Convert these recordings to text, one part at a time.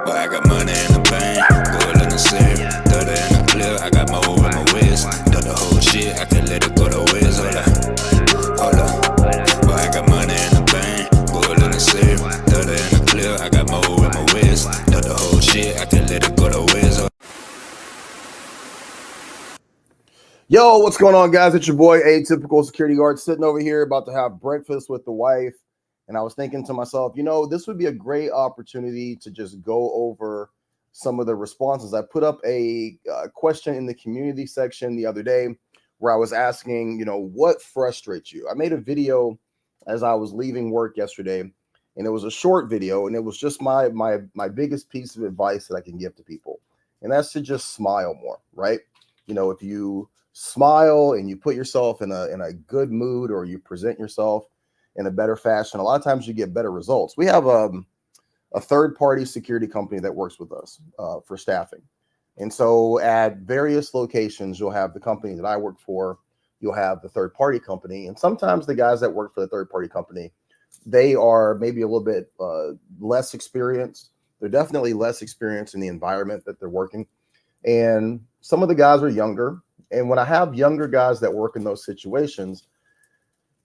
But I got money in the bank, gold in the safe, 30 in the clip. I got more in my waist. Done the whole shit, I can let it go to waste. Hold up. But I got money in the bank, gold in the safe, 30 in the clip. I got more in my waist. Done the whole shit, I can let it go to waste. Yo, what's going on, guys? It's your boy, Atypical Security Guard, sitting over here about to have breakfast with the wife. And I was thinking to myself, this would be a great opportunity to just go over some of the responses. I put up a question in the community section the other day where I was asking, what frustrates you? I made a video as I was leaving work yesterday, and it was a short video, and it was just my biggest piece of advice that I can give to people. And that's to just smile more, right? If you smile and you put yourself in a good mood, or you present yourself in a better fashion, a lot of times you get better results. We have a third-party security company that works with us for staffing. And so at various locations, you'll have the company that I work for, you'll have the third-party company, and sometimes the guys that work for the third-party company, they are maybe a little bit less experienced. They're definitely less experienced in the environment that they're working. And some of the guys are younger. And when I have younger guys that work in those situations,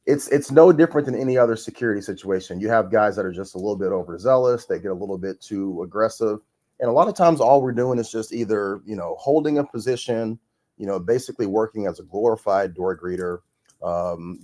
it's no different than any other security situation. You have guys that are just a little bit overzealous, they get a little bit too aggressive. And a lot of times all we're doing is just either, holding a position, basically working as a glorified door greeter.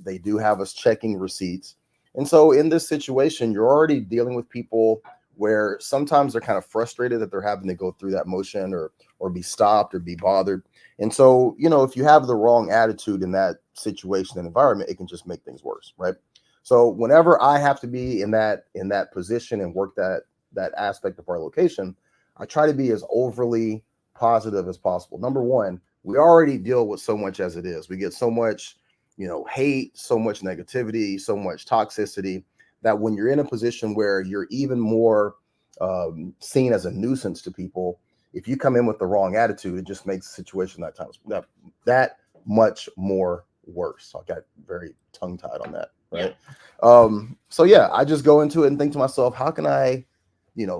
They do have us checking receipts. And so in this situation, you're already dealing with people where sometimes they're kind of frustrated that they're having to go through that motion or be stopped or be bothered. And so, if you have the wrong attitude in that situation and environment, it can just make things worse, right? So whenever I have to be in that position and work that aspect of our location, I try to be as overly positive as possible. Number one, we already deal with so much as it is. We get so much, hate, so much negativity, so much toxicity, that when you're in a position where you're even more seen as a nuisance to people, if you come in with the wrong attitude, it just makes the situation that much more worse. I got very tongue-tied on that, right? Yeah. So yeah, I just go into it and think to myself, how can I,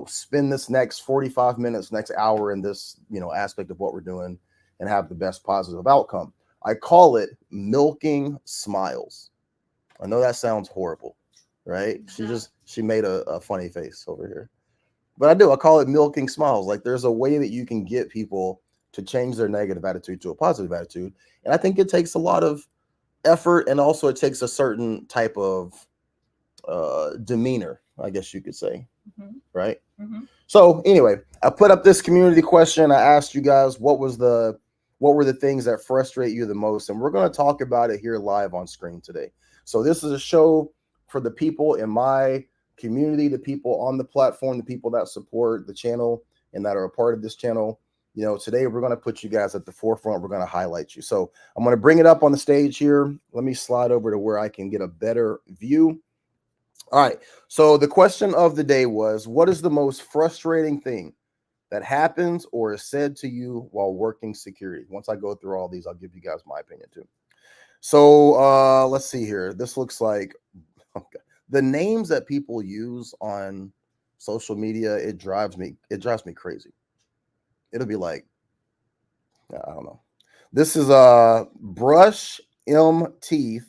spend this next 45 minutes, next hour in this, aspect of what we're doing and have the best positive outcome? I call it milking smiles. I know that sounds horrible, right? She made a funny face over here. But I call it milking smiles. Like, there's a way that you can get people to change their negative attitude to a positive attitude. And I think it takes a lot of effort, and also it takes a certain type of demeanor, I guess you could say. Mm-hmm. Right? Mm-hmm. So anyway, I put up this community question. I asked you guys what were the things that frustrate you the most, and we're going to talk about it here live on screen today. So this is a show for the people in my community, the people on the platform, the people that support the channel and that are a part of this channel. Today we're going to put you guys at the forefront. We're going to highlight you. So I'm going to bring it up on the stage here. Let me slide over to where I can get a better view. All right. So the question of the day was, what is the most frustrating thing that happens or is said to you while working security? Once I go through all these, I'll give you guys my opinion too. So let's see here. This looks like, okay, the names that people use on social media, it drives me crazy. It'll be like, I don't know. This is Brush M Teeth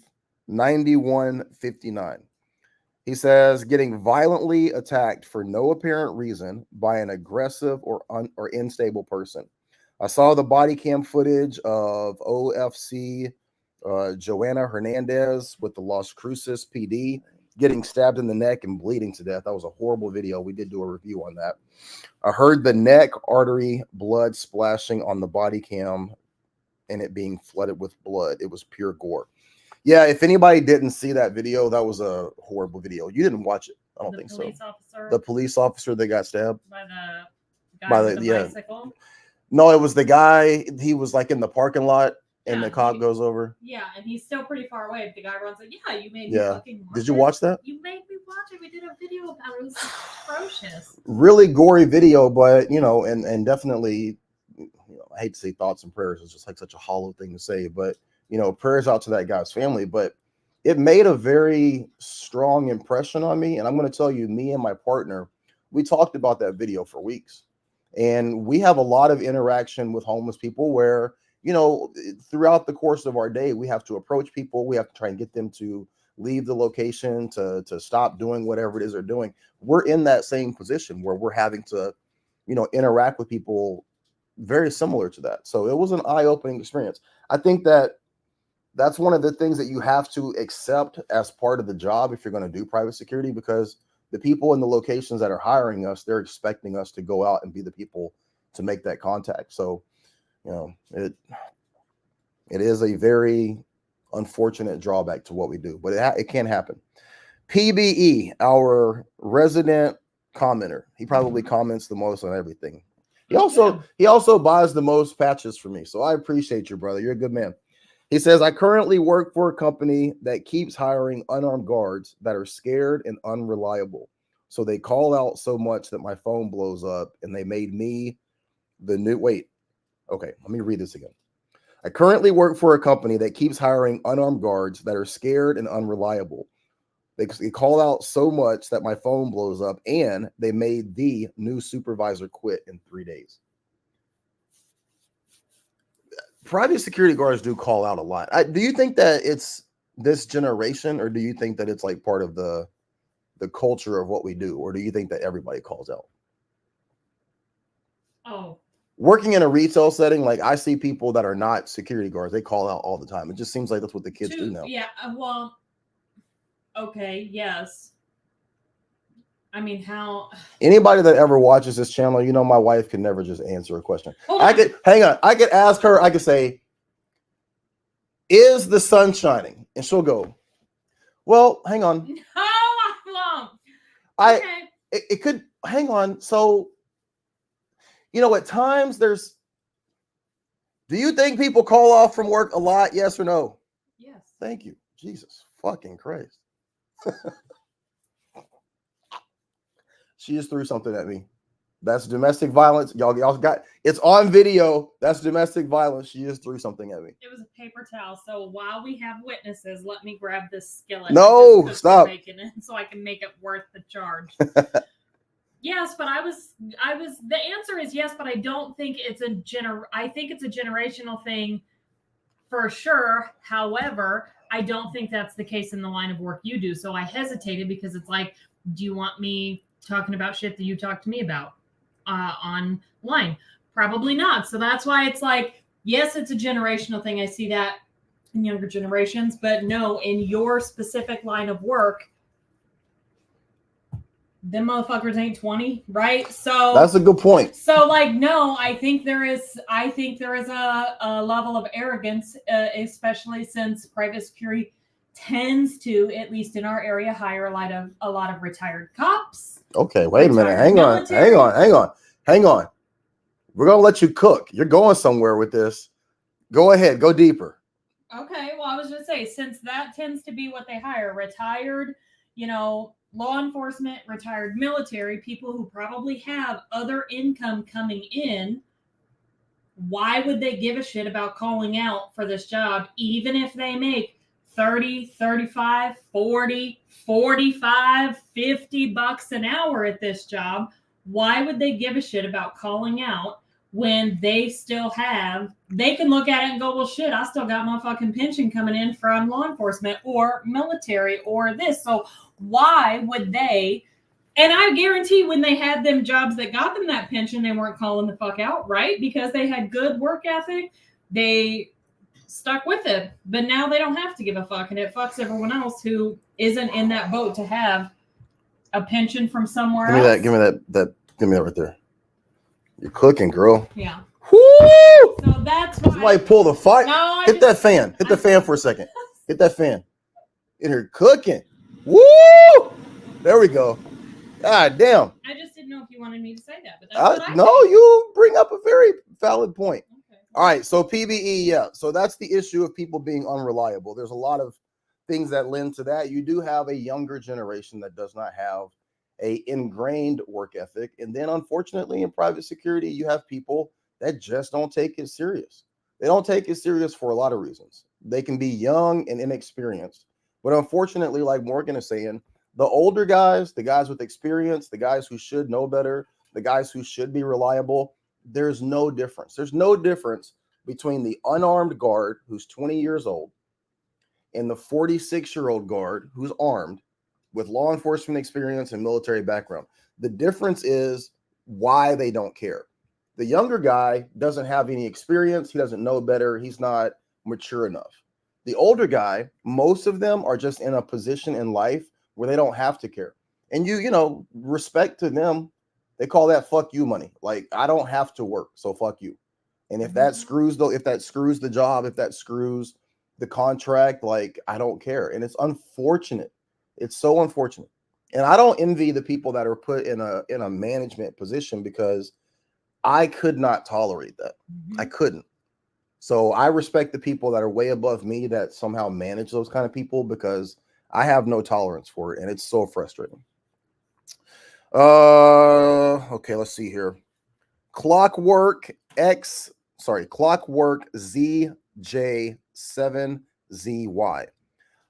9159. He says, getting violently attacked for no apparent reason by an aggressive or unstable person. I saw the body cam footage of OFC Joanna Hernandez with the Las Cruces PD getting stabbed in the neck and bleeding to death. That was a horrible video. We did do a review on that. I heard the neck artery blood splashing on the body cam and it being flooded with blood. It was pure gore. Yeah, if anybody didn't see that video, that was a horrible video. You didn't watch it. I don't think so. The police officer that got stabbed by the guy with the bicycle. No, it was the guy. He was like in the parking lot, and the cop goes over. Yeah, and he's still pretty far away. But the guy runs like, "Yeah, you made me fucking watch Did you watch that? You made me watch it. We did a video about it. It was atrocious. Really gory video, but and definitely, I hate to say thoughts and prayers. It's just like such a hollow thing to say, but. Prayers out to that guy's family, but it made a very strong impression on me. And I'm going to tell you, me and my partner, we talked about that video for weeks. And we have a lot of interaction with homeless people where, you know, throughout the course of our day, we have to approach people. We have to try and get them to leave the location, to stop doing whatever it is they're doing. We're in that same position where we're having to, you know, interact with people very similar to that. So it was an eye-opening experience. I think that that's one of the things that you have to accept as part of the job if you're going to do private security, because the people in the locations that are hiring us, they're expecting us to go out and be the people to make that contact. So, you know, it is a very unfortunate drawback to what we do, but it can happen. PBE, our resident commenter, he probably comments the most on everything. He also buys the most patches for me. So I appreciate you, brother. You're a good man. He says, I currently work for a company that keeps hiring unarmed guards that are scared and unreliable. So they call out so much that my phone blows up, and they made me the new, wait, okay, let me read this again. I currently work for a company that keeps hiring unarmed guards that are scared and unreliable. They call out so much that my phone blows up, and they made the new supervisor quit in 3 days. Private security guards do call out a lot. Do you think that it's this generation, or do you think that it's like part of the culture of what we do, or do you think that everybody calls out? Oh, working in a retail setting, like I see people that are not security guards, they call out all the time. It just seems like that's what the kids do now. Yeah, well, okay, yes. I mean, how? Anybody that ever watches this channel, you know, my wife could never just answer a question. I could ask her, I could say, is the sun shining? And she'll go, well, hang on. No, I won't. Okay. It could, hang on. So, you know, at times do you think people call off from work a lot? Yes or no? Yes. Thank you. Jesus fucking Christ. She just threw something at me. That's domestic violence. Y'all got, it's on video. That's domestic violence. She just threw something at me. It was a paper towel. So while we have witnesses, let me grab this skillet. No, stop. Bacon in so I can make it worth the charge. Yes, but the answer is yes, but I don't think it's I think it's a generational thing for sure. However, I don't think that's the case in the line of work you do. So I hesitated because it's like, do you want me talking about shit that you talk to me about online? Probably not. So that's why it's like, yes, it's a generational thing. I see that in younger generations, but no, in your specific line of work, them motherfuckers ain't 20, right? So that's a good point. So like, no, I think there is a level of arrogance, especially since private security tends to, at least in our area, hire a lot of retired cops. Okay, wait a minute. Hang on. We're gonna let you cook. You're going somewhere with this. Go ahead, go deeper. Okay, well, I was just saying, since that tends to be what they hire, retired, you know, law enforcement, retired military, people who probably have other income coming in, why would they give a shit about calling out for this job, even if they make 30, 35, 40, 45, 50 bucks an hour at this job? Why would they give a shit about calling out when they can look at it and go, well, shit, I still got my fucking pension coming in from law enforcement or military or this. So why would they? And I guarantee when they had them jobs that got them that pension, they weren't calling the fuck out, right? Because they had good work ethic. They stuck with it. But now they don't have to give a fuck. And it fucks everyone else who isn't in that boat to have a pension from somewhere else. Give me that right there. You're cooking, girl. Yeah. Woo! So that's why. Somebody pull the fire. No, Hit that fan. Hit the fan for a second. Hit that fan. In here cooking. Woo! There we go. God damn. I just didn't know if you wanted me to say that, but that's what I no, think. you bring up a very valid point. Okay. All right, so PBE, yeah. So that's the issue of people being unreliable. There's a lot of things that lend to that. You do have a younger generation that does not have a ingrained work ethic. And then unfortunately in private security, you have people that just don't take it serious. They don't take it serious for a lot of reasons. They can be young and inexperienced, but unfortunately, like Morgan is saying, The older guys, the guys with experience, the guys who should know better, the guys who should be reliable, there's no difference. There's no difference between the unarmed guard who's 20 years old and the 46-year-old guard who's armed with law enforcement experience and military background. The difference is why they don't care. The younger guy doesn't have any experience. He doesn't know better. He's not mature enough. The older guy, most of them are just in a position in life where they don't have to care. And you know, respect to them, they call that fuck you money. Like, I don't have to work, so fuck you. And if that screws the job, if that screws the contract, like, I don't care. And it's unfortunate. It's so unfortunate. And I don't envy the people that are put in a management position, because I could not tolerate that. I couldn't. So I respect the people that are way above me that somehow manage those kind of people, because I have no tolerance for it, and it's so frustrating. Okay, let's see here. Clockwork ZJ7ZY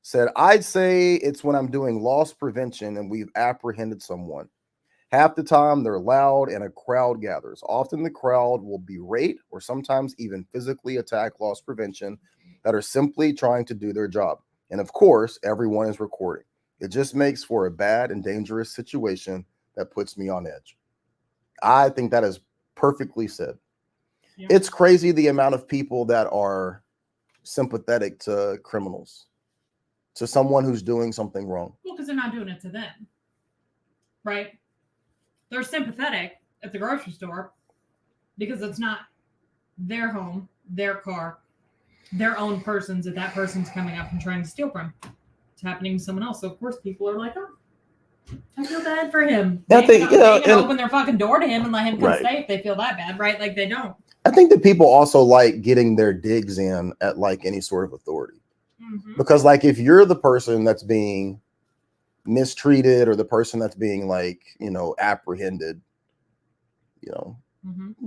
said, I'd say it's when I'm doing loss prevention and we've apprehended someone. Half the time they're loud and a crowd gathers. Often the crowd will berate or sometimes even physically attack loss prevention that are simply trying to do their job. And of course, everyone is recording. It just makes for a bad and dangerous situation that puts me on edge. I think that is perfectly said. Yeah. It's crazy the amount of people that are sympathetic to criminals, to someone who's doing something wrong. Well, because they're not doing it to them, right? They're sympathetic at the grocery store because it's not their home, their car, their own persons that person's coming up and trying to steal from. It's happening to someone else. So, of course, people are like, oh, I feel bad for him. They can open their fucking door to him and let him come stay if they feel that bad, right? Like, they don't. I think that people also like getting their digs in at like any sort of authority. Because like, if you're the person that's being mistreated or the person that's being, like, you know, apprehended, you know,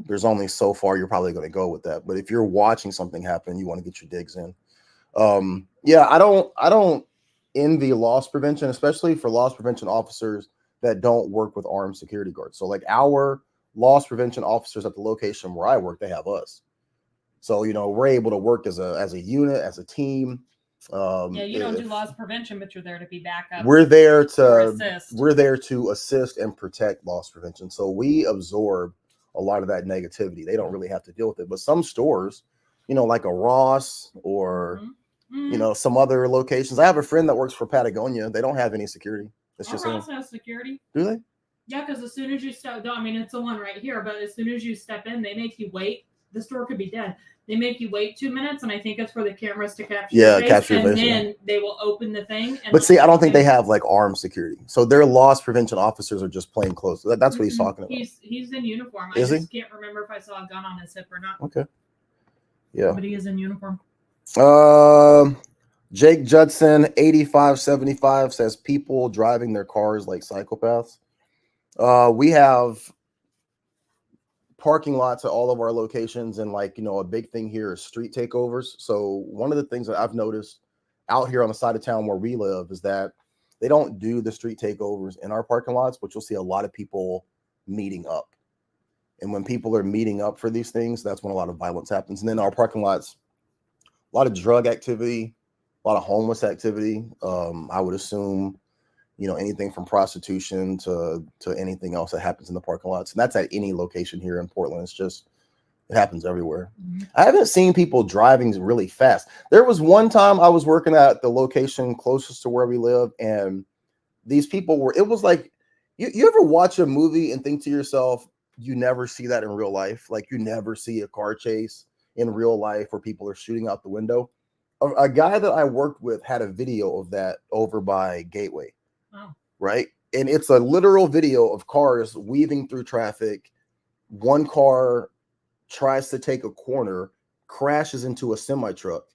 there's only so far you're probably going to go with that. But if you're watching something happen, you want to get your digs in. Yeah, I don't envy loss prevention, especially for loss prevention officers that don't work with armed security guards. So like, our loss prevention officers at the location where I work, they have us. So, you know, we're able to work as a unit, as a team. Yeah, you don't do loss prevention, but you're there to be backup. We're there to assist and protect loss prevention. So we absorb a lot of that negativity. They don't really have to deal with it. But some stores, you know, like a Ross or you know, some other locations. I have a friend that works for Patagonia. They don't have any security. It's just Ross has security. Do they? Yeah, because as soon as you step, I mean, it's the one right here, but as soon as you step in, they make you wait. The store could be dead. They make you wait 2 minutes, and I think it's for the cameras to capture your face, capture your face, and then they will open the thing. But see, I don't think they have like armed security. So their loss prevention officers are just plain clothes. That's what he's talking about. He's in uniform. Is I just can't remember if I saw a gun on his hip or not. Okay. Yeah. But he is in uniform. Jake Judson 8575 says people driving their cars like psychopaths. We have parking lots at all of our locations, and like, you know, a big thing here is street takeovers. So one of the things that I've noticed out here on the side of town where we live is that they don't do the street takeovers in our parking lots, but you'll see a lot of people meeting up. And when people are meeting up for these things, that's when a lot of violence happens. And then our parking lots, a lot of drug activity, a lot of homeless activity. I would assume, you know, anything from prostitution to anything else that happens in the parking lots. And that's at any location here in Portland. It's just, it happens everywhere. I haven't seen people driving really fast. There was one time I was working at the location closest to where we live, and these people were, it was like, you ever watch a movie and think to yourself, you never see that in real life? Like, you never see a car chase in real life where people are shooting out the window. A guy that I worked with had a video of that over by Gateway. Wow. Right. And it's a literal video of cars weaving through traffic. One car tries to take a corner, crashes into a semi truck.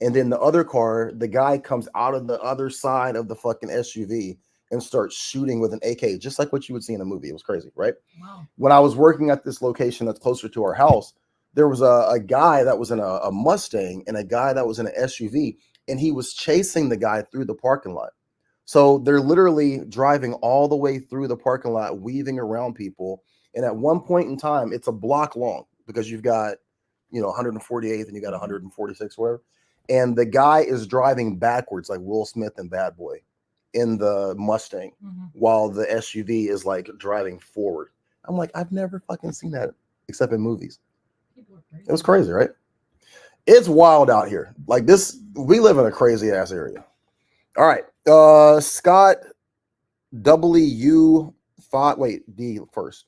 And then the other car, the guy comes out of the other side of the fucking SUV and starts shooting with an AK, just like what you would see in a movie. It was crazy, right? Wow. When I was working at this location that's closer to our house, there was a guy that was in a Mustang and a guy that was in an SUV, and he was chasing the guy through the parking lot. So they're literally driving all the way through the parking lot, weaving around people. And at one point in time, it's a block long because you've got, 148th and you got 146, whatever. And the guy is driving backwards like Will Smith in Bad Boy in the Mustang while the SUV is like driving forward. I'm like, I've never fucking seen that except in movies. It was crazy, right? It's wild out here. Like this, we live in a crazy ass area. All right. Scott W5. Wait, D first.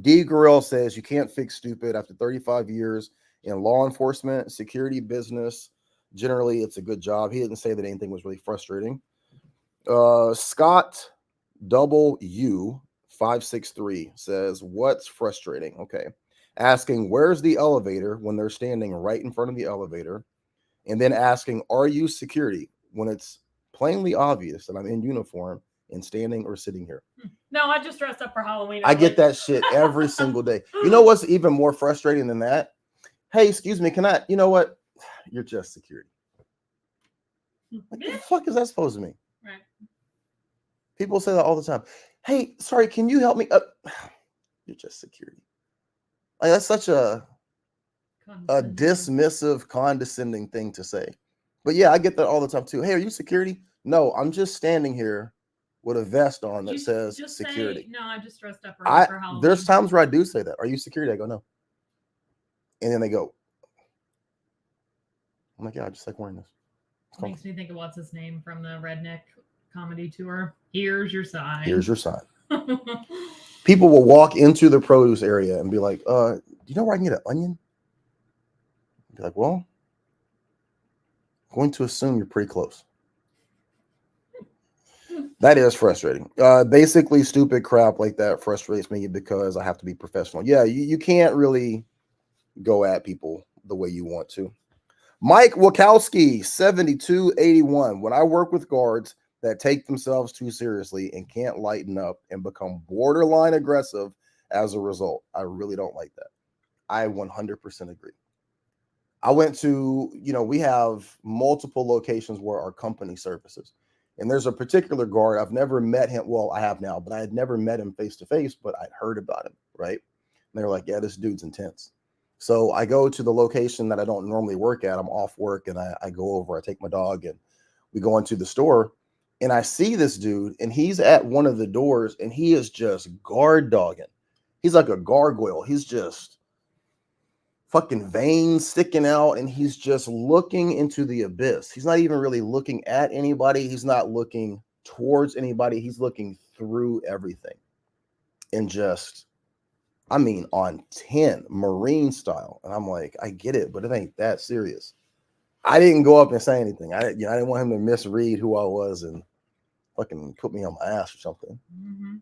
D Gorell says you can't fix stupid after 35 years in law enforcement, security, business. Generally, it's a good job. He didn't say that anything was really frustrating. Scott W563 says, what's frustrating? Okay. Asking, where's the elevator when they're standing right in front of the elevator? And then asking, are you security when it's plainly obvious that I'm in uniform and standing or sitting here? No, I just dressed up for Halloween. I get that shit every single day. You know what's even more frustrating than that? Hey, excuse me, can I, you know what? You're just security. What the fuck is that supposed to mean? Right. People say that all the time. Hey, sorry, can you help me? You're just security. Like that's such a dismissive, condescending thing to say. But yeah, I get that all the time too. Hey, are you security? No, I'm just standing here with a vest on that says security. Say, no, I just dressed up for Halloween. There's times where I do say that. Are you security? I go, no. And then they go, I'm like, yeah, I just like wearing this. Makes me think of what's his name from the Redneck comedy tour. Here's your sign. Here's your sign. People will walk into the produce area and be like, do you know where I can get an onion? I'd be like, well, I'm going to assume you're pretty close. That is frustrating. Basically, stupid crap like that frustrates me because I have to be professional. Yeah, you can't really go at people the way you want to. Mike Wachowski, 7281. When I work with guards that take themselves too seriously and can't lighten up and become borderline aggressive as a result, I really don't like that. I 100% agree. I went to, we have multiple locations where our company services. And there's a particular guard. I've never met him. Well, I have now, but I had never met him face to face, but I'd heard about him, right? And they're like, yeah, this dude's intense. So I go to the location that I don't normally work at. I'm off work and I go over, I take my dog and we go into the store and I see this dude and he's at one of the doors and he is just guard dogging. He's like a gargoyle. He's just fucking veins sticking out and he's just looking into the abyss. He's not even really looking at anybody. He's not looking towards anybody. He's looking through everything and just, on 10 Marine style. And I'm like, I get it, but it ain't that serious. I didn't go up and say anything. I didn't want him to misread who I was and fucking put me on my ass or something. Mm-hmm.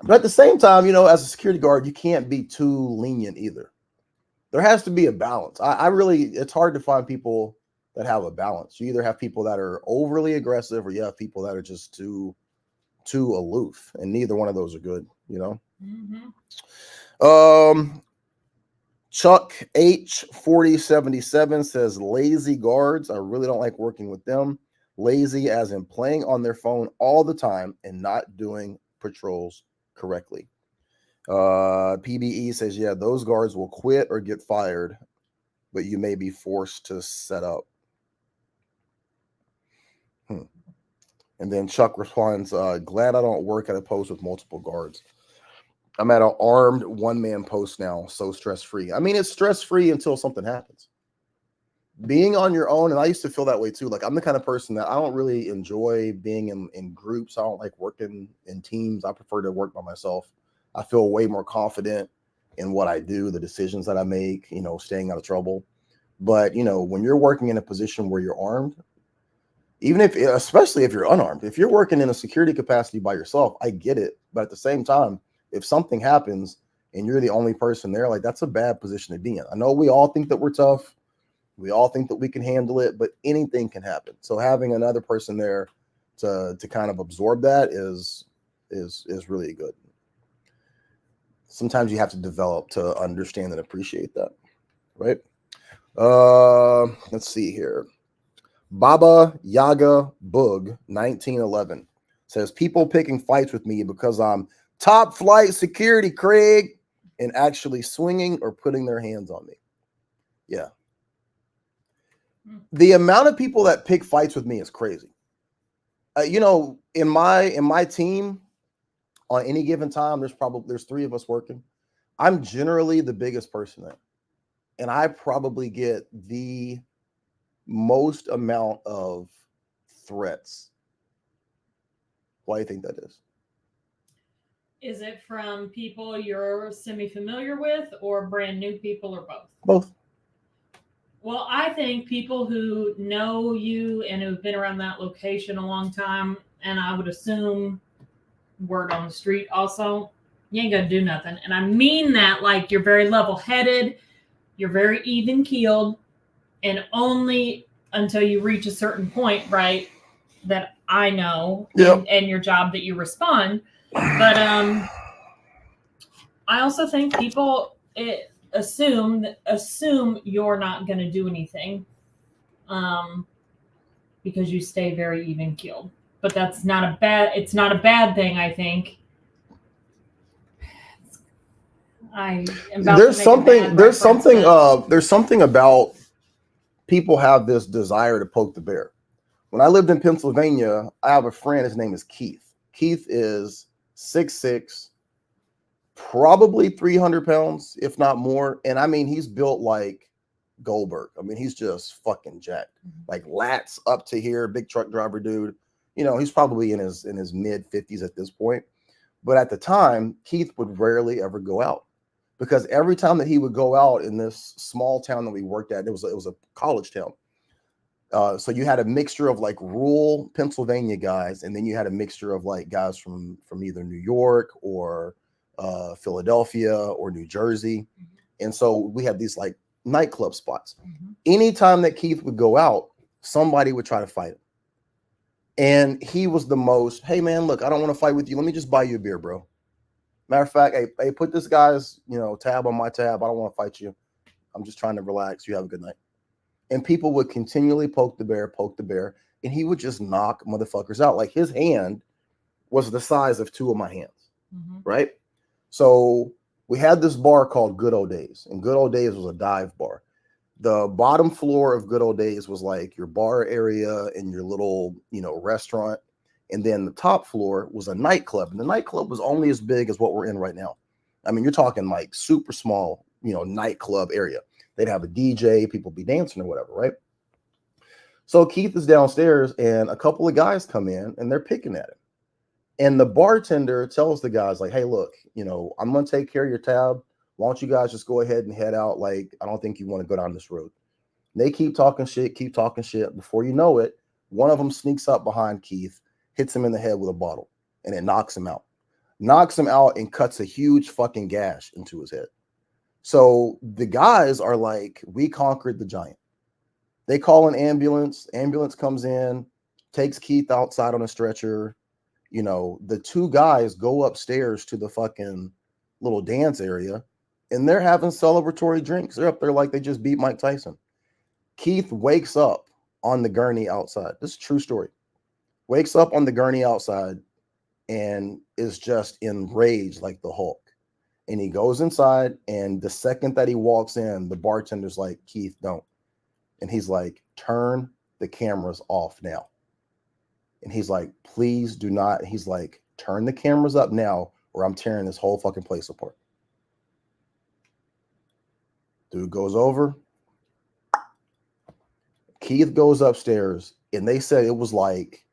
But at the same time, as a security guard, you can't be too lenient either. There has to be a balance. It's hard to find people that have a balance. You either have people that are overly aggressive or you have people that are just too aloof. And neither one of those are good, Mm-hmm. Chuck H4077 says lazy guards. I really don't like working with them. Lazy as in playing on their phone all the time and not doing patrols correctly. PBE says, yeah, those guards will quit or get fired, but you may be forced to set up. And then Chuck responds, glad I don't work at a post with multiple guards. I'm at an armed one-man post now, so stress-free. It's stress-free until something happens. Being on your own, and I used to feel that way too. Like I'm the kind of person that I don't really enjoy being in groups. I don't like working in teams. I prefer to work by myself. I feel way more confident in what I do, the decisions that I make, staying out of trouble. But, when you're working in a position where you're armed, especially if you're unarmed, if you're working in a security capacity by yourself, I get it. But at the same time, if something happens and you're the only person there, like that's a bad position to be in. I know we all think that we're tough. We all think that we can handle it, but anything can happen. So having another person there to kind of absorb that is really good. Sometimes you have to develop to understand and appreciate that, right? Let's see here. Baba Yaga Boog 1911 says people picking fights with me because I'm top flight security, Craig, and actually swinging or putting their hands on me. Yeah. The amount of people that pick fights with me is crazy. You know, in my team, on any given time, there's 3 of us working. I'm generally the biggest person there, and I probably get the most amount of threats. Why do you think that is? Is it from people you're semi-familiar with, or brand new people, or both? Both. Well, I think people who know you and who've been around that location a long time, and I would assume word on the street also, you ain't gonna do nothing. And I mean that like you're very level-headed, you're very even-keeled, and only until you reach a certain point, right, that I know, Yep. and your job that you respond. But I also think people assume you're not going to do anything, because you stay very even keeled. But it's not a bad thing, I think. There's something about people have this desire to poke the bear. When I lived in Pennsylvania, I have a friend, his name is Keith. Keith is 6'6", probably 300 pounds, if not more. And I mean, he's built like Goldberg. I mean, he's just fucking jacked. Like lats up to here, big truck driver dude. You know, he's probably in his mid 50s at this point. But at the time, Keith would rarely ever go out, because every time that he would go out in this small town that we worked at, it was a college town. So you had a mixture of like rural Pennsylvania guys, and then you had a mixture of like guys from either New York or Philadelphia or New Jersey. And so we had these like nightclub spots. Anytime that Keith would go out, somebody would try to fight him. And he was the most, hey man, look, I don't want to fight with you. Let me just buy you a beer, bro. Matter of fact, hey, put this guy's, tab on my tab. I don't want to fight you. I'm just trying to relax. You have a good night. And people would continually poke the bear, and he would just knock motherfuckers out. Like his hand was the size of 2 of my hands, right? So we had this bar called Good Old Days, and Good Old Days was a dive bar. The bottom floor of Good Old Days was like your bar area and your little, restaurant. And then the top floor was a nightclub. And the nightclub was only as big as what we're in right now. I mean, you're talking like super small, nightclub area. They'd have a DJ, people be dancing or whatever, right? So Keith is downstairs, and a couple of guys come in, and they're picking at him. And the bartender tells the guys, like, hey, look, I'm going to take care of your tab. Why don't you guys just go ahead and head out? Like, I don't think you want to go down this road. And they keep talking shit. Before you know it, one of them sneaks up behind Keith, hits him in the head with a bottle, and it knocks him out. And cuts a huge fucking gash into his head. So the guys are like, we conquered the giant. They call an ambulance. Ambulance comes in, takes Keith outside on a stretcher. The 2 guys go upstairs to the fucking little dance area, and they're having celebratory drinks. They're up there like they just beat Mike Tyson. Keith wakes up on the gurney outside. This is a true story. Wakes up on the gurney outside and is just enraged like the Hulk. And he goes inside, and the second that he walks in, the bartender's like, Keith, don't. And he's like, turn the cameras off now. And he's like, please do not. He's like, turn the cameras up now, or I'm tearing this whole fucking place apart. Dude goes over. Keith goes upstairs, and they said it was like,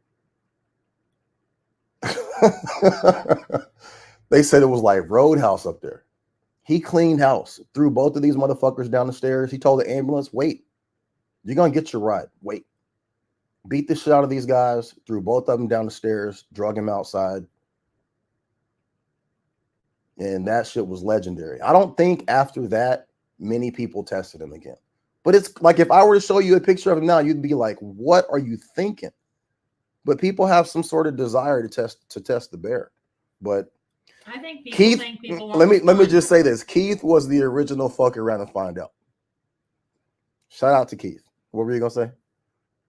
they said it was like Roadhouse up there. He cleaned house, threw both of these motherfuckers down the stairs. He told the ambulance, wait, you're going to get your ride. Wait. Beat the shit out of these guys, threw both of them down the stairs, drug him outside. And that shit was legendary. I don't think after that, many people tested him again. But it's like, if I were to show you a picture of him now, you'd be like, what are you thinking? But people have some sort of desire to test the bear. But I think people Keith, think people let me just say this. Keith was the original fuck around and find out. Shout out to Keith. What were you gonna say?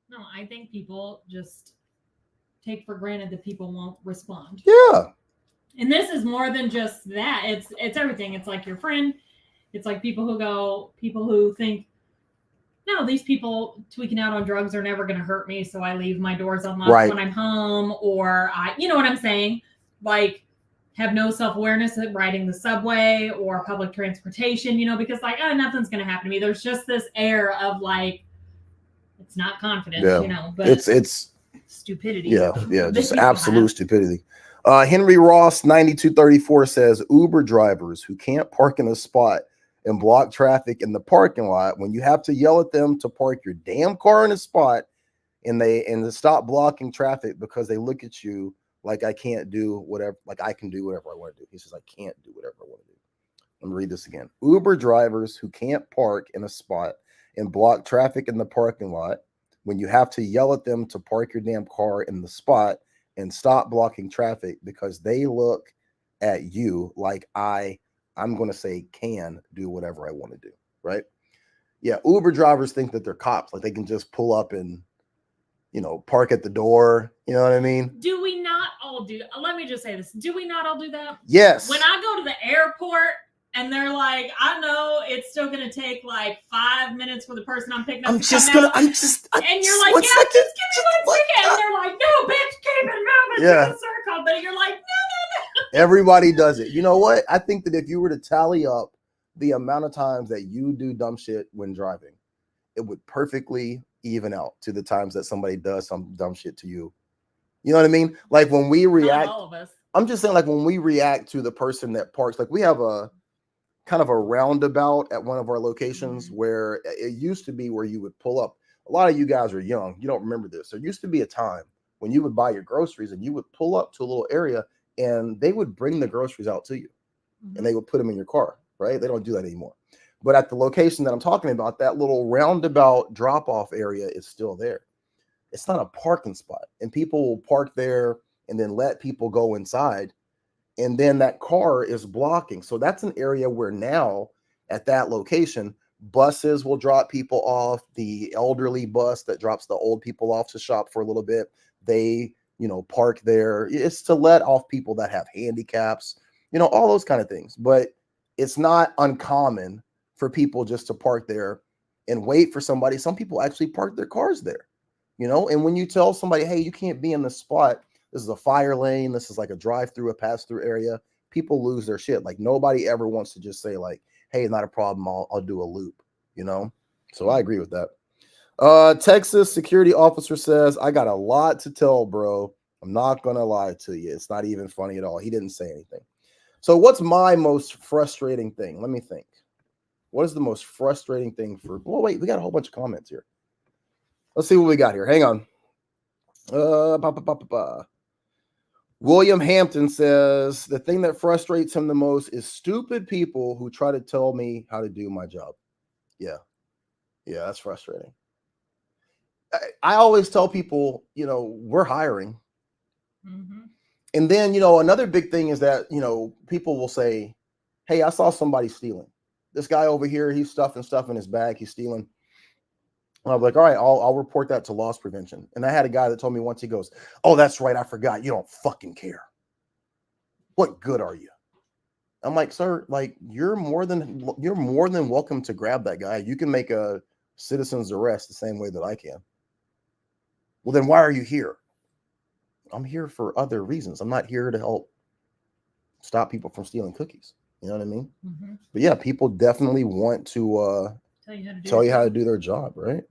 No, I think people just take for granted that people won't respond. Yeah. And this is more than just that. It's everything. It's like your friend. It's like people who think, no, these people tweaking out on drugs are never going to hurt me, so I leave my doors unlocked Right. when I'm home, or you know what I'm saying? Like, have no self-awareness at riding the subway or public transportation, because like, oh, nothing's going to happen to me. There's just this air of like, it's not confidence, Yeah. but It's stupidity. yeah, that just people absolute have. stupidity. Henry Ross 9234 says Uber drivers who can't park in a spot and block traffic in the parking lot when you have to yell at them to park your damn car in a spot and they stop blocking traffic because they look at you like I can't do whatever, like I can do whatever I want to do. He says I can't do whatever I want to do. Let me read this again. Uber drivers who can't park in a spot and block traffic in the parking lot when you have to yell at them to park your damn car in the spot and stop blocking traffic because they look at you like I'm going to say can do whatever I want to do, right? Yeah, Uber drivers think that they're cops, like they can just pull up and park at the door. You know what I mean? Do we not all do? Let me just say this. Do we not all do that? Yes. When I go to the airport and they're like, I know it's still going to take like 5 minutes for the person I'm picking up I'm to just come gonna, out. I'm just, And you're like, yeah, second. just give me 1 second. And they're like, no, bitch, keep it moving Yeah. to the circle. But you're like, no. Everybody does it. You know what? I think that if you were to tally up the amount of times that you do dumb shit when driving, it would perfectly even out to the times that somebody does some dumb shit to you. You know what I mean? Like when we react, Not all of us. I'm just saying, like when we react to the person that parks, like we have a kind of a roundabout at one of our locations where it used to be where you would pull up. A lot of you guys are young. You don't remember this. There used to be a time when you would buy your groceries and you would pull up to a little area and they would bring the groceries out to you and they would put them in your car, right? They don't do that anymore. But at the location that I'm talking about, that little roundabout drop-off area is still there. It's not a parking spot. And people will park there and then let people go inside. And then that car is blocking. So that's an area where now at that location, buses will drop people off. The elderly bus that drops the old people off to shop for a little bit, they, park there. It's to let off people that have handicaps, all those kind of things. But it's not uncommon for people just to park there and wait for somebody. Some people actually park their cars there, and when you tell somebody, hey, you can't be in this spot, this is a fire lane, this is like a drive-through, a pass-through area, people lose their shit. Like nobody ever wants to just say like, hey, not a problem, I'll do a loop, So I agree with that. Texas security officer says, I got a lot to tell, bro. I'm not gonna lie to you. It's not even funny at all. He didn't say anything. So what's my most frustrating thing? Let me think. What is the most frustrating thing for, well, wait, we got a whole bunch of comments here. Let's see what we got here. Hang on. William Hampton says the thing that frustrates him the most is stupid people who try to tell me how to do my job. Yeah, that's frustrating. I always tell people, we're hiring. And then, another big thing is that, people will say, hey, I saw somebody stealing. This guy over here, he's stuffing stuff in his bag, he's stealing. And I'm like, all right, I'll report that to loss prevention. And I had a guy that told me once, he goes, oh, that's right, I forgot. You don't fucking care. What good are you? I'm like, sir, like you're more than welcome to grab that guy. You can make a citizen's arrest the same way that I can. Well, then why are you here? I'm here for other reasons. I'm not here to help stop people from stealing cookies. You know what I mean? But yeah, people definitely want to tell you how to do their job, right?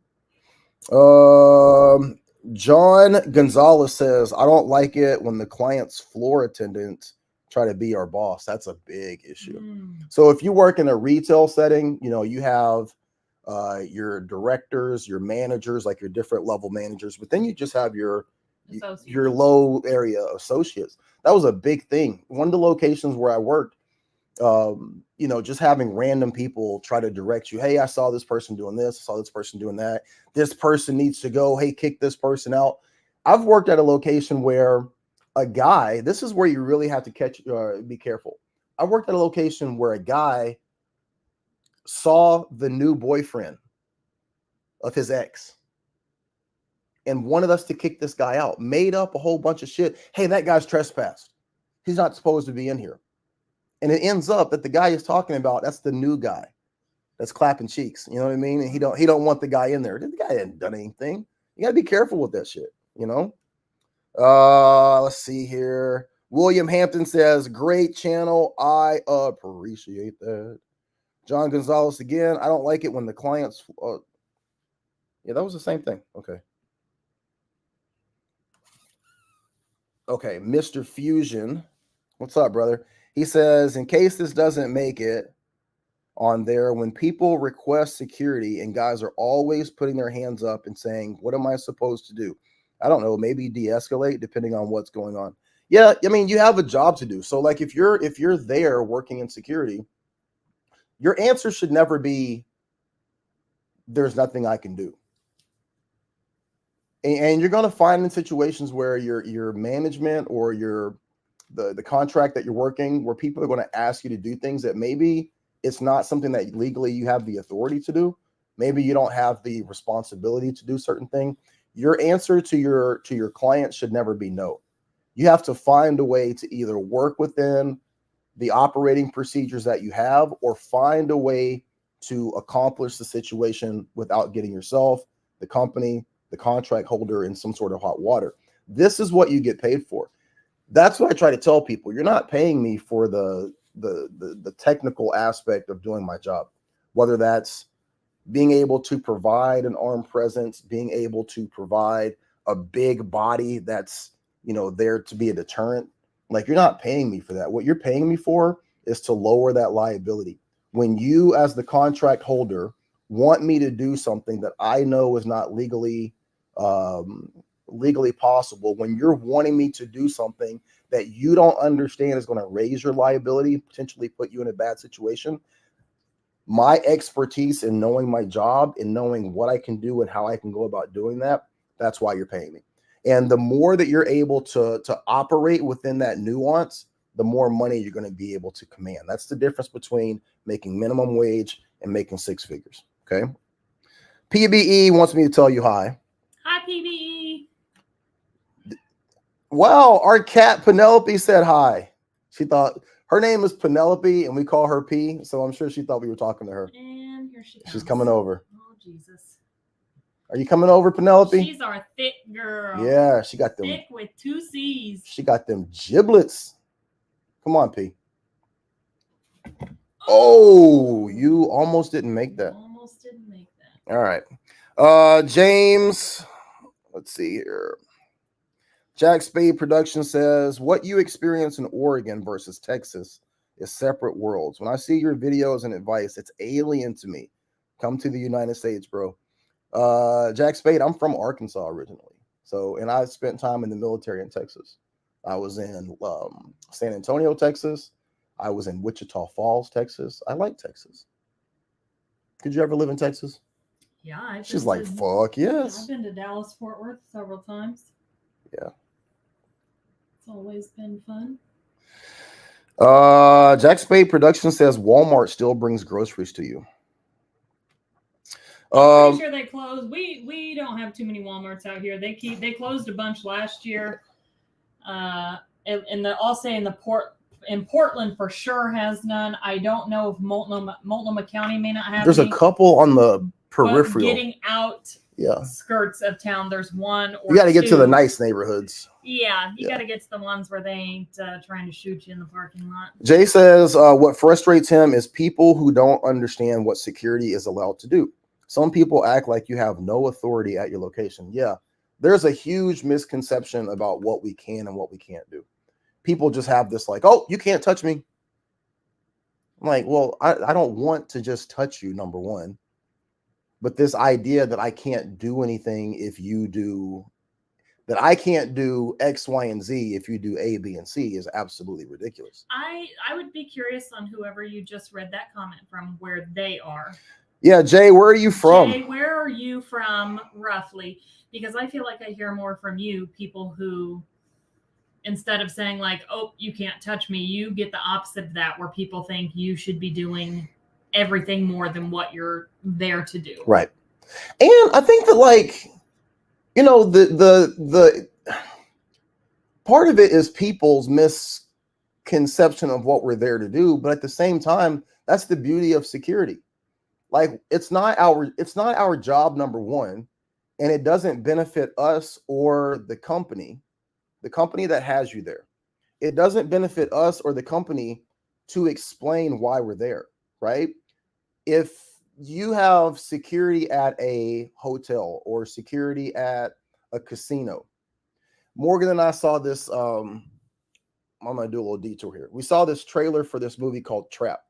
John Gonzalez says, I don't like it when the client's floor attendant try to be our boss. That's a big issue. So if you work in a retail setting, you have your directors, your managers, like your different level managers, but then you just have your low area associates. That was a big thing. One of the locations where I worked, just having random people try to direct you. Hey, I saw this person doing this. I saw this person doing that. This person needs to go. Hey, kick this person out. I've worked at a location where a guy, this is where you really have to be careful. I worked at a location where a guy saw the new boyfriend of his ex and wanted us to kick this guy out, made up a whole bunch of shit. Hey, that guy's trespassed. He's not supposed to be in here. And it ends up that the guy he's talking about, that's the new guy that's clapping cheeks. You know what I mean? And he don't want the guy in there. The guy hadn't done anything. You got to be careful with that shit, you know? Let's see here. William Hampton says, great channel. I appreciate that. John Gonzalez again. I don't like it when the clients. Yeah, that was the same thing. Okay. Okay, Mr. Fusion. What's up, brother? He says, in case this doesn't make it on there, when people request security and guys are always putting their hands up and saying, what am I supposed to do? I don't know, maybe de-escalate depending on what's going on. Yeah, I mean, you have a job to do. So like if you're there working in security, your answer should never be, there's nothing I can do. And you're going to find in situations where your management or the contract that you're working, where people are going to ask you to do things that maybe it's not something that legally you have the authority to do. Maybe you don't have the responsibility to do certain thing. Your answer to your client should never be no. You have to find a way to either work within the operating procedures that you have or find a way to accomplish the situation without getting yourself, the company, the contract holder in some sort of hot water. This is what you get paid for. That's what I try to tell people. You're not paying me for the technical aspect of doing my job, whether that's being able to provide an armed presence, being able to provide a big body that's, there to be a deterrent. Like, you're not paying me for that. What you're paying me for is to lower that liability. When you, as the contract holder, want me to do something that I know is not legally possible, when you're wanting me to do something that you don't understand is going to raise your liability, potentially put you in a bad situation, my expertise in knowing my job and knowing what I can do and how I can go about doing that, that's why you're paying me. And the more that you're able to operate within that nuance, the more money you're going to be able to command. That's the difference between making minimum wage and making six figures. Okay. PBE wants me to tell you hi. Hi, PBE. Wow, our cat Penelope said hi. She thought her name is Penelope and we call her P, so I'm sure she thought we were talking to her. And here she comes. She's coming over. Oh, Jesus. Are you coming over, Penelope? She's our thick girl. Yeah, she got them. Thick with 2 C's. She got them giblets. Come on, P. Oh, you almost didn't make that. Almost didn't make that. All right. James, let's see here. Jack Spade Production says, what you experience in Oregon versus Texas is separate worlds. When I see your videos and advice, it's alien to me. Come to the United States, bro. Jack Spade, I'm from Arkansas originally. So, and I spent time in the military in Texas. I was in San Antonio, Texas. I was in Wichita Falls, Texas. I like Texas. Could you ever live in Texas? Yeah. She's like, fuck yes. I've been to Dallas, Fort Worth several times. Yeah. It's always been fun. Jack Spade Production says Walmart still brings groceries to you. I'm pretty sure they closed. We don't have too many Walmarts out here. They closed a bunch last year. I'll say in Portland for sure has none. I don't know if Multnomah County may not have. There's any, a couple on the peripheral. Getting out skirts of town. There's one or you got to get two. to the nice neighborhoods. Yeah, you got to get to the ones where they ain't trying to shoot you in the parking lot. Jay says what frustrates him is people who don't understand what security is allowed to do. Some people act like you have no authority at your location. Yeah, there's a huge misconception about what we can and what we can't do. People just have this like, oh, you can't touch me. I'm like, well, I don't want to just touch you, number one. But this idea that I can't do anything if you do, that I can't do X, Y, and Z if you do A, B, and C is absolutely ridiculous. I would be curious on whoever you just read that comment from, where they are. Yeah, Jay, where are you from? Jay, where are you from, roughly? Because I feel like I hear more from you, people who, instead of saying like, oh, you can't touch me, you get the opposite of that, where people think you should be doing everything more than what you're there to do. Right. And I think that, like, You know, the part of it is people's misconception of what we're there to do, but at the same time, that's the beauty of security. Like it's not our job, number one, and it doesn't benefit us or the company that has you there. It doesn't benefit us or the company to explain why we're there, right? If you have security at a hotel or security at a casino, Morgan and I saw this. I'm gonna do a little detour here. We saw this trailer for this movie called Trap.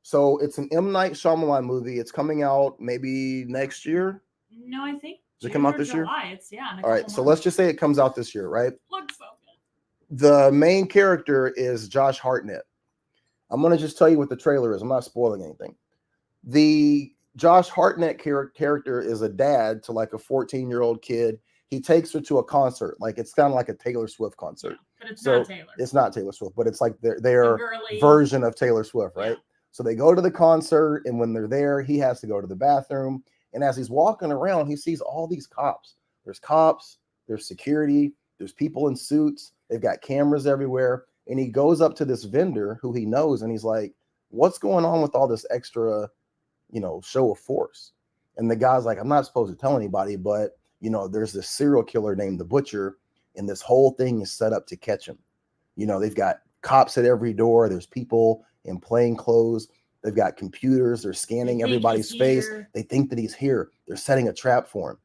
So it's an M. Night Shyamalan movie. It's coming out maybe next year. No, I think Does it come out this year? July. It's in a All right. couple So months. let's just say it comes out this year, right? Looks so good. The main character is Josh Hartnett. I'm gonna just tell you what the trailer is. I'm not spoiling anything. The Josh Hartnett character is a dad to like a 14-year-old kid. He takes her to a concert, like it's kind of like a Taylor Swift concert. Yeah, but it's So not Taylor. it's not Taylor Swift, but it's like their girly version of Taylor Swift, right? Yeah. So they go to the concert, and when they're there, he has to go to the bathroom. And as he's walking around, he sees all these cops. There's cops, there's security, there's people in suits. They've got cameras everywhere. And he goes up to this vendor who he knows, and he's like, "What's going on with all this extra, show of force?" And the guy's like, "I'm not supposed to tell anybody, but there's this serial killer named the Butcher, and this whole thing is set up to catch him. They've got cops at every door. There's people in plain clothes. They've got computers. They're scanning everybody's face. They think that he's here. They're setting a trap for him."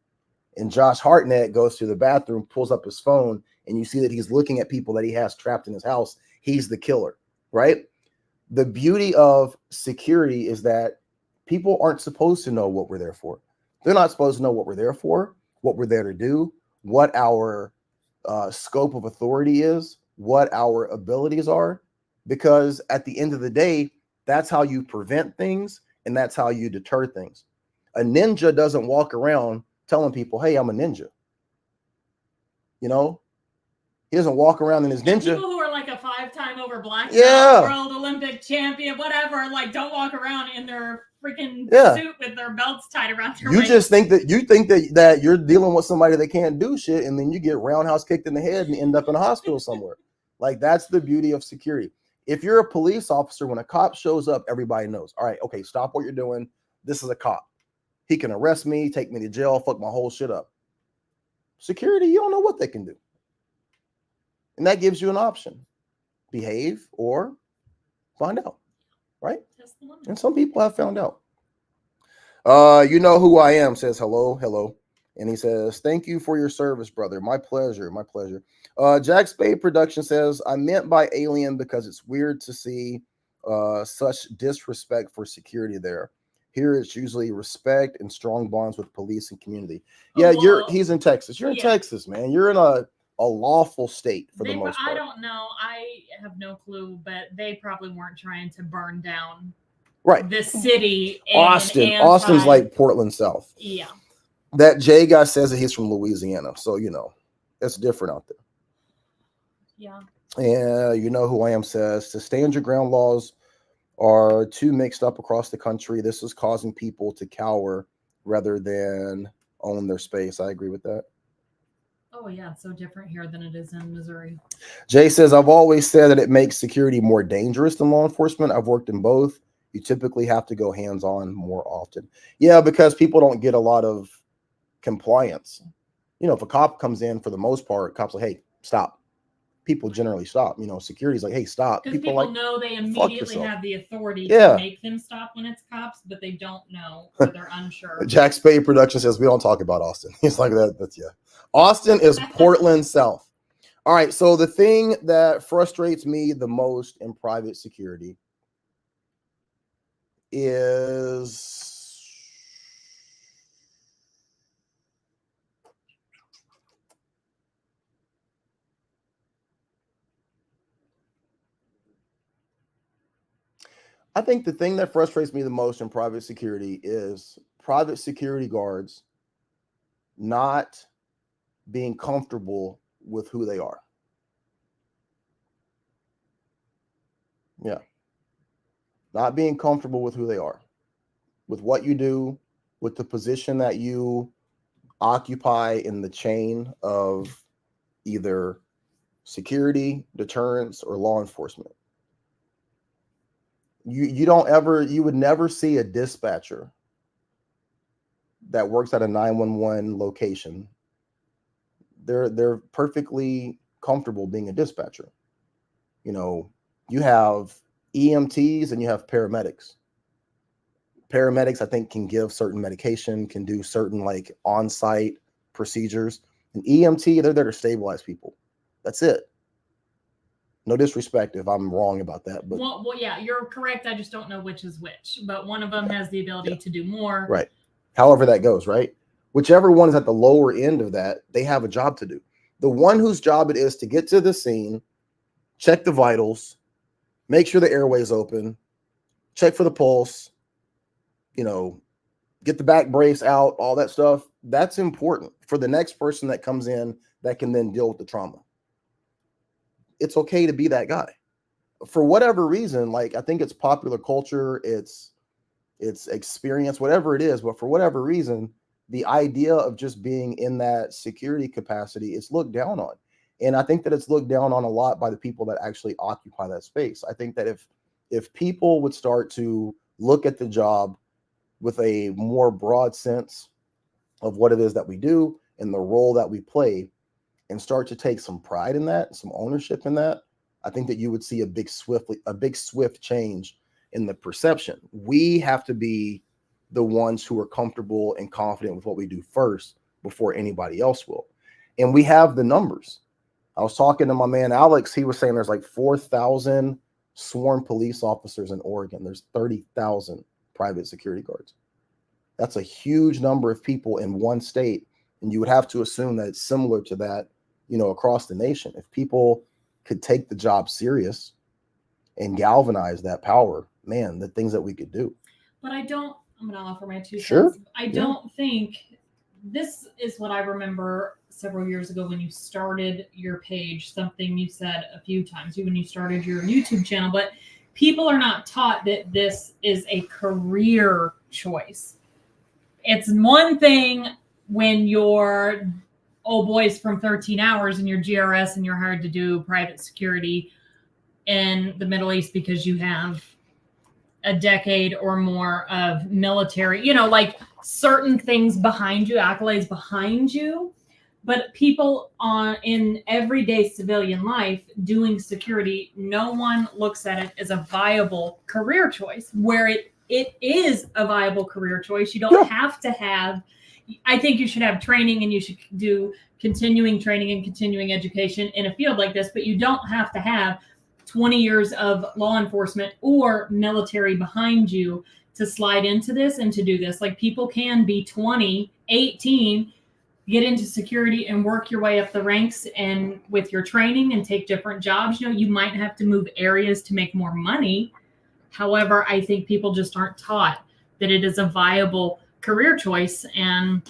And Josh Hartnett goes to the bathroom, pulls up his phone, and you see that he's looking at people that he has trapped in his house. He's the killer, right? The beauty of security is that people aren't supposed to know what we're there for. They're not supposed to know what we're there for, what we're there to do, what our scope of authority is, what our abilities are, because at the end of the day, that's how you prevent things and that's how you deter things. A ninja doesn't walk around telling people, "Hey, I'm a ninja." He doesn't walk around in his ninja. People who are like a 5-time over black Yeah. world Olympic champion, whatever, like don't walk around in their freaking suit with their belts tied around their waist. Just think that you're dealing with somebody that can't do shit, and then you get roundhouse kicked in the head and end up in a hospital somewhere. Like that's the beauty of security. If you're a police officer, when a cop shows up, everybody knows. All right, okay, stop what you're doing. This is a cop. He can arrest me, take me to jail, fuck my whole shit up. Security, you don't know what they can do. And that gives you an option. Behave or find out, right? And some people have found out. You know who I am, says hello. And he says, "Thank you for your service, brother. My pleasure. Jack Spade Production says, "I meant by alien because it's weird to see such disrespect for security there. Here it's usually respect and strong bonds with police and community." Yeah, he's in Texas. You're in Texas, man. You're in a lawful state for the most part. I don't know. I have no clue, but they probably weren't trying to burn down the city. Austin's like Portland South. Yeah. That Jay guy says that he's from Louisiana, so it's different out there. Yeah. And you know who I am says, "To stand your ground laws are too mixed up across the country. This is causing people to cower rather than own their space." I agree with that. Oh, yeah. It's so different here than it is in Missouri. Jay says, "I've always said that it makes security more dangerous than law enforcement. I've worked in both. You typically have to go hands-on more often." Yeah, because people don't get a lot of compliance. If a cop comes in, for the most part, cops are like, "Hey, stop." People generally stop. Security's like, "Hey, stop." Because people know they immediately have the authority to make them stop when it's cops, but they don't know, or they're unsure. Jack Spade Production says, "We don't talk about Austin." He's like that. That's Austin is Portland South. All right. So the thing that frustrates me the most in private security is I think the thing that frustrates me the most in private security is private security guards not being comfortable with who they are. Yeah. Not being comfortable with who they are, with what you do, with the position that you occupy in the chain of either security, deterrence, or law enforcement. You would never see a dispatcher that works at a 911 location. They're perfectly comfortable being a dispatcher. You know, you have EMTs and you have paramedics. Paramedics, I think, can give certain medication, can do certain like on-site procedures. An EMT, they're there to stabilize people. That's it. No disrespect if I'm wrong about that, but well, yeah, you're correct. I just don't know which is which, but one of them has the ability to do more. Right. However that goes, right? Whichever one is at the lower end of that, they have a job to do. The one whose job it is to get to the scene, check the vitals, make sure the airway's open, check for the pulse, you know, get the back brace out, all that stuff. That's important for the next person that comes in that can then deal with the trauma. It's okay to be that guy. For whatever reason, like I think it's popular culture, it's experience, whatever it is, but for whatever reason, the idea of just being in that security capacity is looked down on. And I think that it's looked down on a lot by the people that actually occupy that space. I think that if people would start to look at the job with a more broad sense of what it is that we do and the role that we play, and start to take some pride in that, some ownership in that, I think that you would see a big swift change in the perception. We have to be the ones who are comfortable and confident with what we do first before anybody else will. And we have the numbers. I was talking to my man Alex. He was saying there's like 4,000 sworn police officers in Oregon. There's 30,000 private security guards. That's a huge number of people in one state. And you would have to assume that it's similar to that, you know, across the nation. If people could take the job serious and galvanize that power, man, the things that we could do. But I'm going to offer my 2 cents. Sure. I don't think this is what I remember several years ago when you started your page, something you said a few times when you started your YouTube channel, but people are not taught that this is a career choice. It's one thing when you're boys from 13 hours and you're GRS and you're hired to do private security in the Middle East because you have a decade or more of military, you know, like certain things behind you, accolades behind you. But people in everyday civilian life doing security, no one looks at it as a viable career choice, where it is a viable career choice. You don't have to have, I think you should have training and you should do continuing training and continuing education in a field like this, but you don't have to have 20 years of law enforcement or military behind you to slide into this and to do this. Like people can be 20, 18, get into security and work your way up the ranks and with your training and take different jobs. You know, you might have to move areas to make more money. However, I think people just aren't taught that it is a viable career choice. And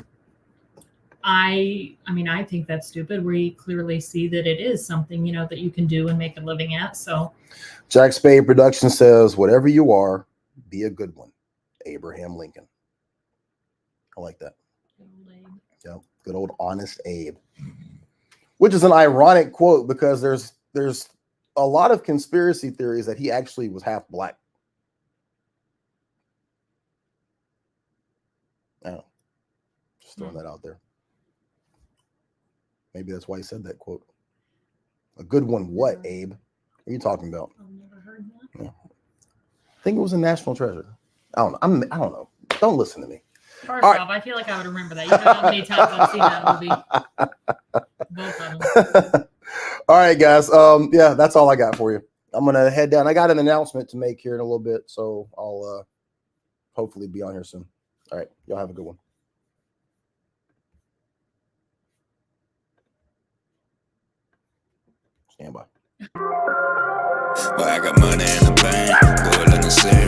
I think that's stupid. We clearly see that it is something, you know, that you can do and make a living at. So Jack Spade Production says, whatever you are, be a good one. Abraham Lincoln. I like that. Yeah, good old honest Abe. Which is an ironic quote because there's a lot of conspiracy theories that he actually was half black. Oh, just throwing that out there. Maybe that's why he said that quote. A good one, what, Abe? What are you talking about? I've never heard that. Yeah. I think it was a National Treasure. I don't know. I don't know. Don't listen to me. First off, I feel like I would remember that. You know how many times I've seen that movie? Both of them. All right, guys. Yeah, that's all I got for you. I'm gonna head down. I got an announcement to make here in a little bit, so I'll hopefully be on here soon. All right, y'all have a good one. Stand by. But I got money in the bank, go let me see.